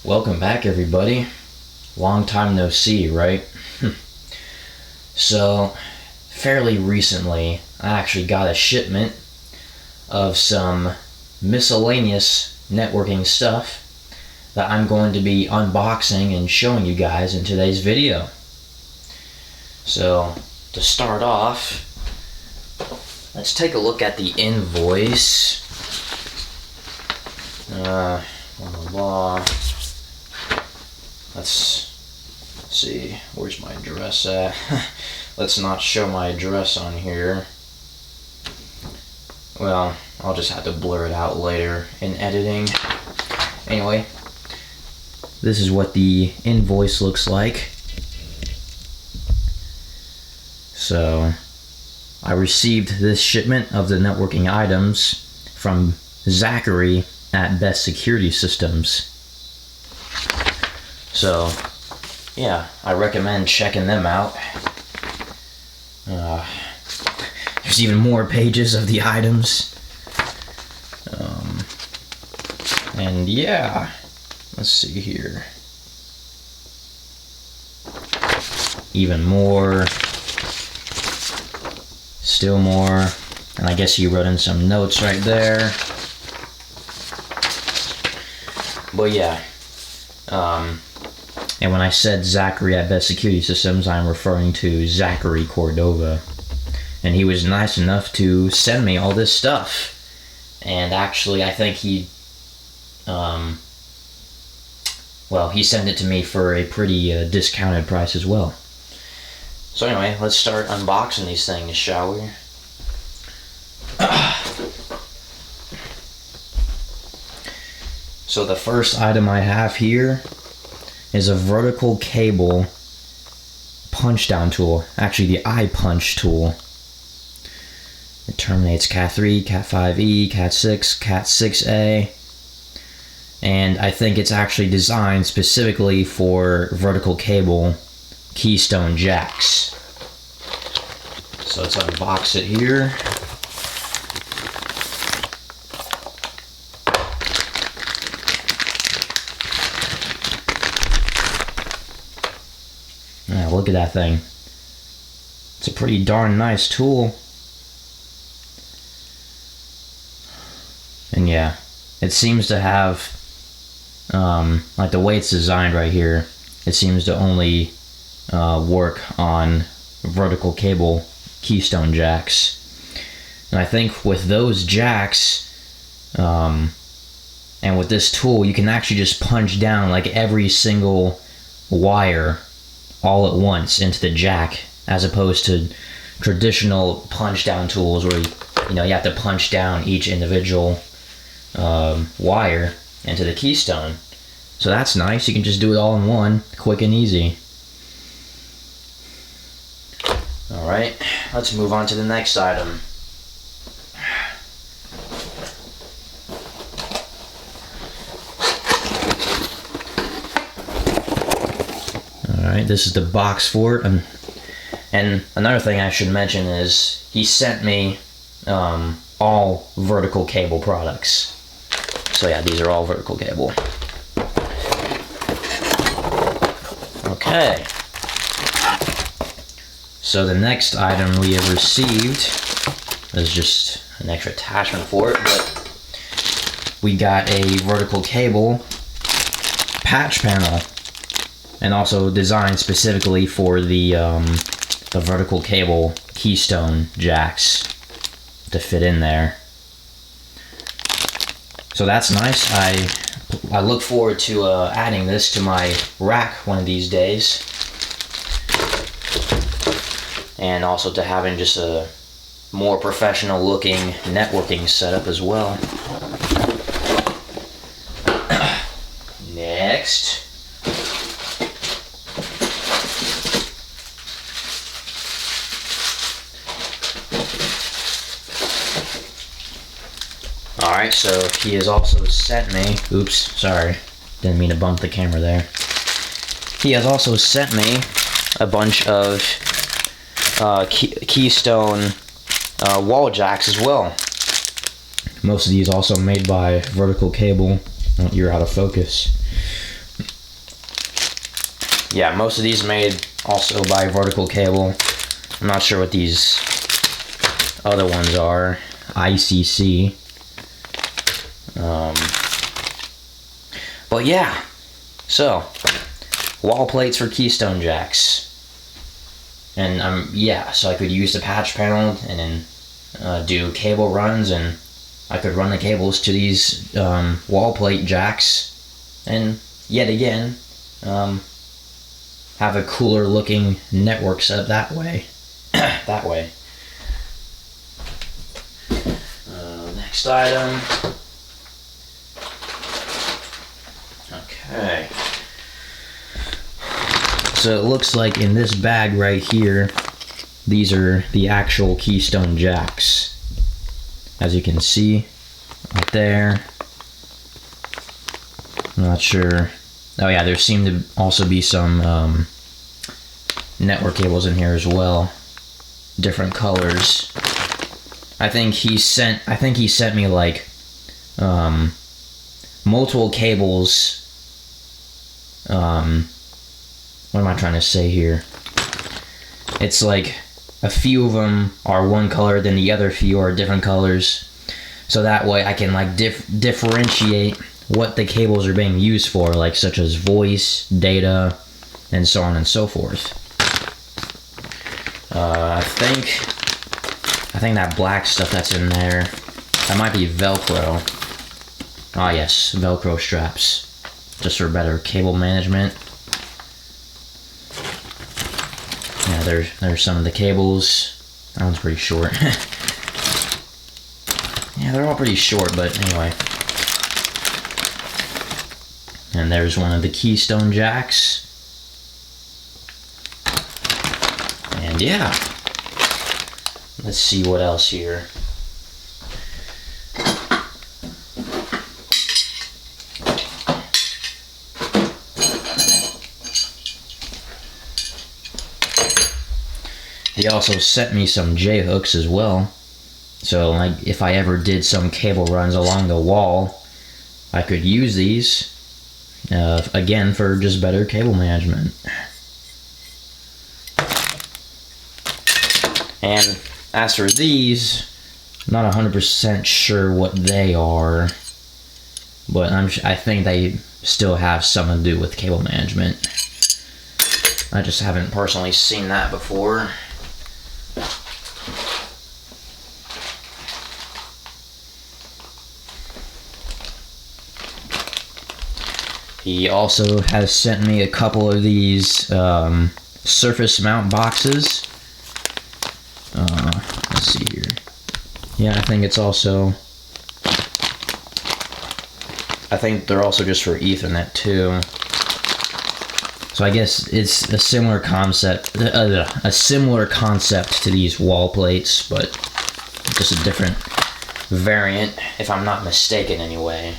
Welcome back, everybody. Long time no see, right? So, fairly recently, I actually got a shipment of some miscellaneous networking stuff that I'm going to be unboxing and showing you guys in today's video. So, to start off, let's take a look at the invoice. Blah, blah, blah. Let's see, where's my address at? Let's not show my address on here. Well, I'll just have to blur it out later in editing. Anyway, this is what the invoice looks like. So, I received this shipment of the networking items from Zachary at Best Security Systems. So, yeah, I recommend checking them out. There's even more pages of the items. And yeah, let's see here. Even more. Still more. And I guess you wrote in some notes right there. But yeah. And when I said Zachary at Best Security Systems, I'm referring to Zachary Cordova. And he was nice enough to send me all this stuff. And actually, I think he sent it to me for a pretty discounted price as well. So anyway, let's start unboxing these things, shall we? So the first item I have here is a vertical cable punchdown tool. Actually, the iPunch tool. It terminates Cat 3, Cat 5e, Cat 6, Cat 6a. And I think it's actually designed specifically for vertical cable Keystone Jacks. So let's unbox it here. Yeah, look at that thing. It's a pretty darn nice tool. And yeah, it seems to have, like the way it's designed right here, it seems to only work on vertical cable Keystone Jacks. And I think with those jacks, and with this tool, you can actually just punch down like every single wire all at once into the jack, as opposed to traditional punch down tools where you have to punch down each individual wire into the keystone. So that's nice. You can just do it all in one, quick and easy. Alright, let's move on to the next item. Alright, this is the box for it. And another thing I should mention is he sent me all vertical cable products. So yeah, these are all vertical cable. Okay. So the next item we have received is just an extra attachment for it, but we got a vertical cable patch panel, and also designed specifically for the vertical cable Keystone Jacks to fit in there. So that's nice. I look forward to adding this to my rack one of these days, and also to having just a more professional looking networking setup as well. Next, alright, so he has also sent me, oops, sorry, didn't mean to bump the camera there. He has also sent me a bunch of Keystone wall jacks as well. Most of these also made by Vertical Cable. Oh, you're out of focus. yeah, most of these made also by Vertical Cable. I'm not sure what these other ones are. ICC. But yeah, so wall plates for Keystone Jacks. And yeah, so I could use the patch panel and then do cable runs, and I could run the cables to these wall plate jacks, and yet again have a cooler looking network set that way. That way. Next item. Okay. So it looks like in this bag right here, these are the actual Keystone Jacks. As you can see, right there. I'm not sure. Oh yeah, there seem to also be some network cables in here as well. Different colors. I think he sent me like multiple cables. What am I trying to say here? It's like a few of them are one color, then the other few are different colors. So that way I can like differentiate what the cables are being used for, like such as voice, data, and so on and so forth. I think that black stuff that's in there, that might be Velcro. Ah yes, Velcro straps, just for better cable management. Yeah, there's some of the cables. That one's pretty short. Yeah, they're all pretty short, but anyway. And there's one of the Keystone Jacks. And yeah. Let's see what else here. He also sent me some J-hooks as well. So like if I ever did some cable runs along the wall, I could use these again for just better cable management. And as for these, not 100% sure what they are, but I think they still have something to do with cable management. I just haven't personally seen that before. He also has sent me a couple of these surface mount boxes. Let's see here. Yeah, I think they're also just for Ethernet too. So I guess it's a similar concept, to these wall plates, but just a different variant, if I'm not mistaken anyway.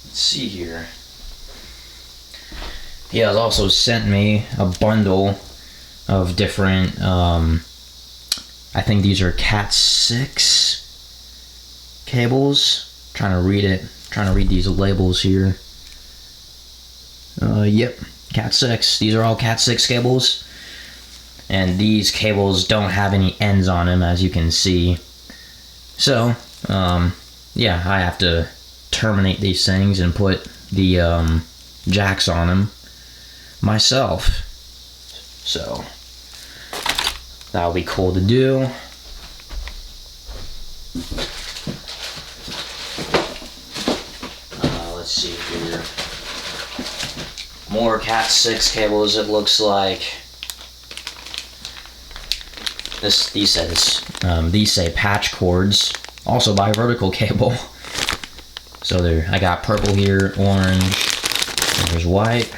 Let's see here. He has also sent me a bundle of different, I think these are Cat 6 cables. Trying to read these labels here. Yep, Cat 6. These are all Cat 6 cables. And these cables don't have any ends on them, as you can see. So, yeah, I have to terminate these things and put the jacks on them myself. So that'll be cool to do. Let's see here. More Cat 6 cables, it looks like. These say patch cords, also by Vertical Cable. So I got purple here, orange, there's white.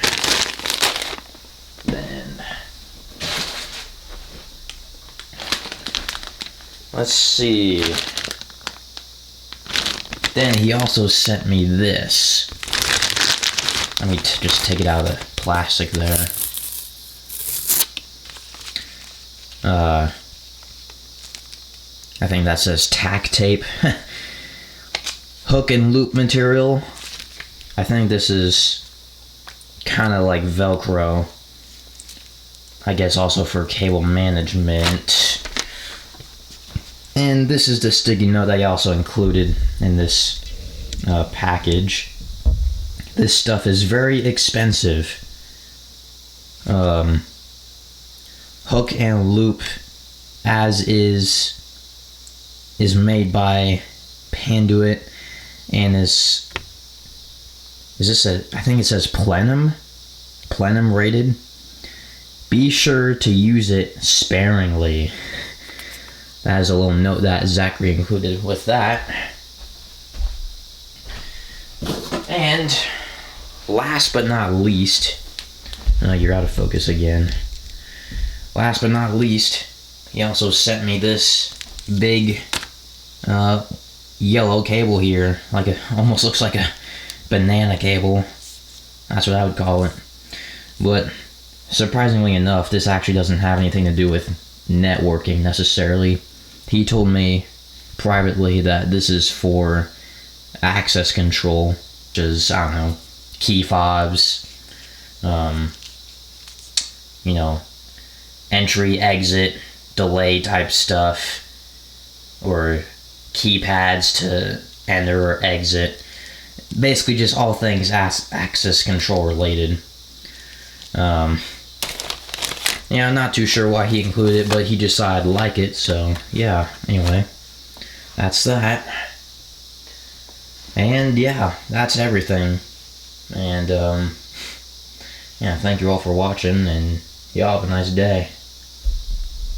Then let's see. Then he also sent me this. Let me just take it out of the plastic there. I think that says tack tape. hook and loop material. I think this is kind of like Velcro. I guess also for cable management. And this is the sticky note I also included in this package. This stuff is very expensive. Hook and loop as is made by Panduit and is this I think it says plenum rated. Be sure to use it sparingly. That is a little note that Zachary included with that. And last but not least, you're out of focus again. Last but not least, he also sent me this big yellow cable here. Almost looks like a banana cable. That's what I would call it. But surprisingly enough, this actually doesn't have anything to do with networking necessarily. He told me privately that this is for access control, which is, I don't know, key fobs, entry, exit, delay type stuff, or keypads to enter or exit. Basically just all things access control related. I'm not too sure why he included it, but he just thought I'd like it, so yeah, anyway, that's that. And yeah, that's everything. And thank you all for watching, and y'all have a nice day.